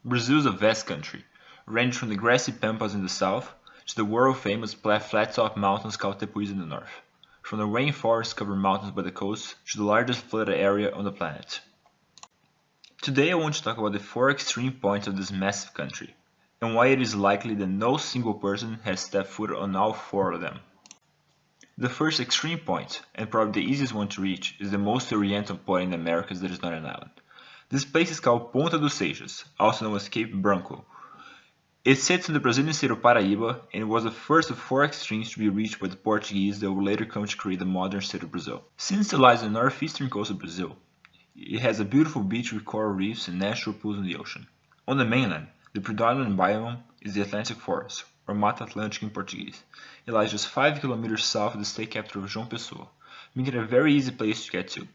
Brazil is a vast country, ranging from the grassy pampas in the south to the world-famous flat-top mountains called Tepuis in the north, from the rainforest-covered mountains by the coast to the largest flooded area on the planet. Today I want to talk about the four extreme points of this massive country, and why it is likely that no single person has stepped foot on all four of them. The first extreme point, and probably the easiest one to reach, is the most oriental point in the Americas that is not an island. This place is called Ponta dos Seixas, also known as Cape Branco. It sits in the Brazilian state of Paraíba and was the first of four extremes to be reached by the Portuguese that would later come to create the modern state of Brazil. Since it lies on the northeastern coast of Brazil, it has a beautiful beach with coral reefs and natural pools in the ocean. On the mainland, the predominant biome is the Atlantic Forest, or Mata Atlântica in Portuguese. It lies just 5 kilometers south of the state capital of João Pessoa, making it a very easy place to get to.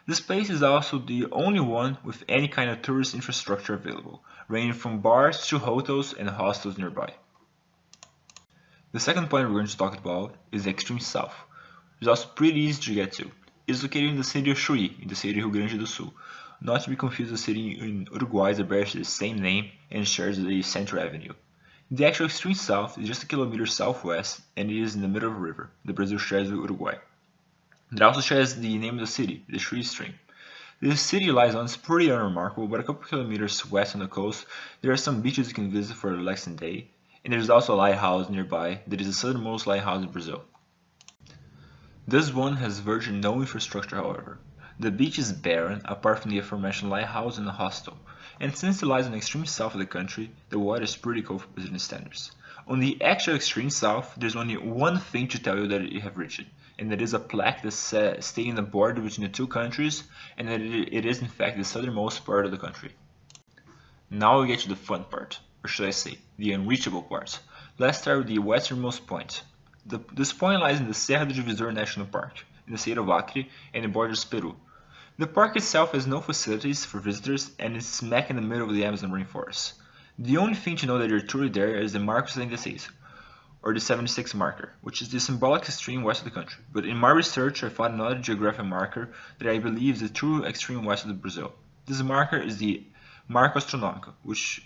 This place is also the only one with any kind of tourist infrastructure available, ranging from bars to hotels and hostels nearby. The second point we're going to talk about is the extreme south, which is also pretty easy to get to. It is located in the city of Chuí, in the state of Rio Grande do Sul, not to be confused with the city in Uruguay that bears the same name and shares the Central Avenue. The actual extreme south is just a kilometer southwest and it is in the middle of a river that Brazil shares with Uruguay. It also shares the name of the city, the Chuí Stream. This city lies on is pretty unremarkable, but a couple kilometers west on the coast, there are some beaches you can visit for a relaxing day, and there is also a lighthouse nearby that is the southernmost lighthouse in Brazil. This one has virtually no infrastructure, however. The beach is barren, apart from the aforementioned lighthouse and a hostel, and since it lies on the extreme south of the country, the water is pretty cold for Brazilian standards. On the actual extreme south, there's only one thing to tell you that you have reached it, and that is a plaque that stating the border between the two countries, and that it is in fact the southernmost part of the country. Now we get to the fun part, or should I say, the unreachable part. Let's start with the westernmost point. This point lies in the Serra do Divisor National Park, in the state of Acre, and it borders Peru. The park itself has no facilities for visitors and is smack in the middle of the Amazon rainforest. The only thing to know that you're truly there is the Marco 76, or the 76 marker, which is the symbolic extreme west of the country. But in my research I found another geographic marker that I believe is the true extreme west of Brazil. This marker is the Marco Astronômico,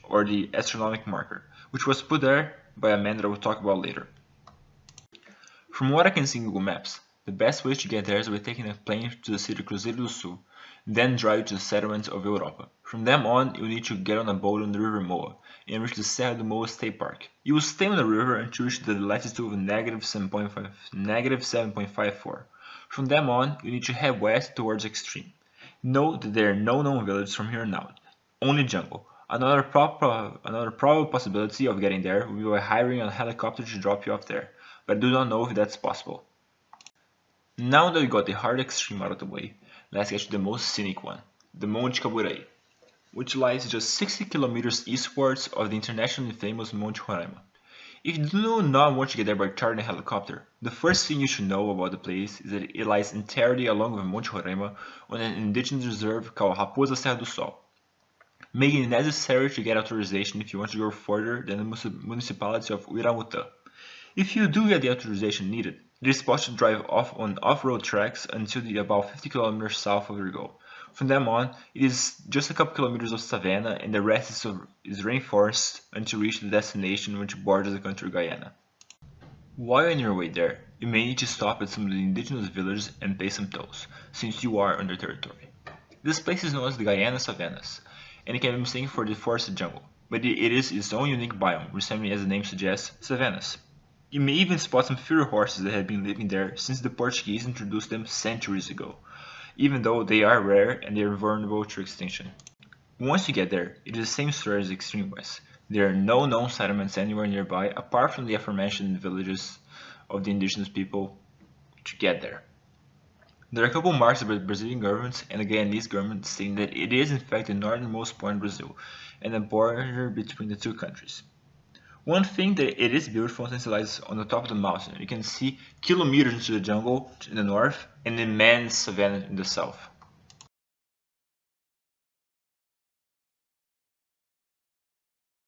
or the astronomic marker, which was put there by a man that I will talk about later. From what I can see in Google Maps, the best way to get there is by taking a plane to the city of Cruzeiro do Sul, then drive to the settlements of Europa. From them on, you need to get on a boat on the River Moa and reach the Serra do Moa State Park. You will stay on the river until you reach the latitude of -7.54. From them on, you need to head west towards the extreme. Note that there are no known villages from here on out, only jungle. Another probable possibility of getting there would be by hiring a helicopter to drop you off there, but I do not know if that's possible. Now that we got the hard extreme out of the way, let's get to the most scenic one, the Monte Caburaí, which lies just 60 kilometers eastwards of the internationally famous Monte Roraima. If you do not want to get there by chartering a helicopter, the first thing you should know about the place is that it lies entirely along with Monte Roraima on an indigenous reserve called Raposa Serra do Sol, making it necessary to get authorization if you want to go further than the municipality of Uiramutã. If you do get the authorization needed, it is possible to drive on off-road tracks until about 50 kilometers south of your goal. From them on, it is just a couple kilometers of savanna and the rest is rainforest until you reach the destination which borders the country of Guyana. While on your way there, you may need to stop at some of the indigenous villages and pay some tolls, since you are on their territory. This place is known as the Guyana Savannas, and it can be mistaken for the forested jungle, but it is its own unique biome, resembling as the name suggests, savannas. You may even spot some feral horses that have been living there since the Portuguese introduced them centuries ago, even though they are rare and they are vulnerable to extinction. Once you get there, it is the same story as the extreme west. There are no known settlements anywhere nearby apart from the aforementioned villages of the indigenous people to get there. There are a couple marks by the Brazilian government and the Guyanese government stating that it is in fact the northernmost point in Brazil and the border between the two countries. One thing that it is beautiful since it lies on the top of the mountain. You can see kilometers into the jungle in the north and immense savanna in the south.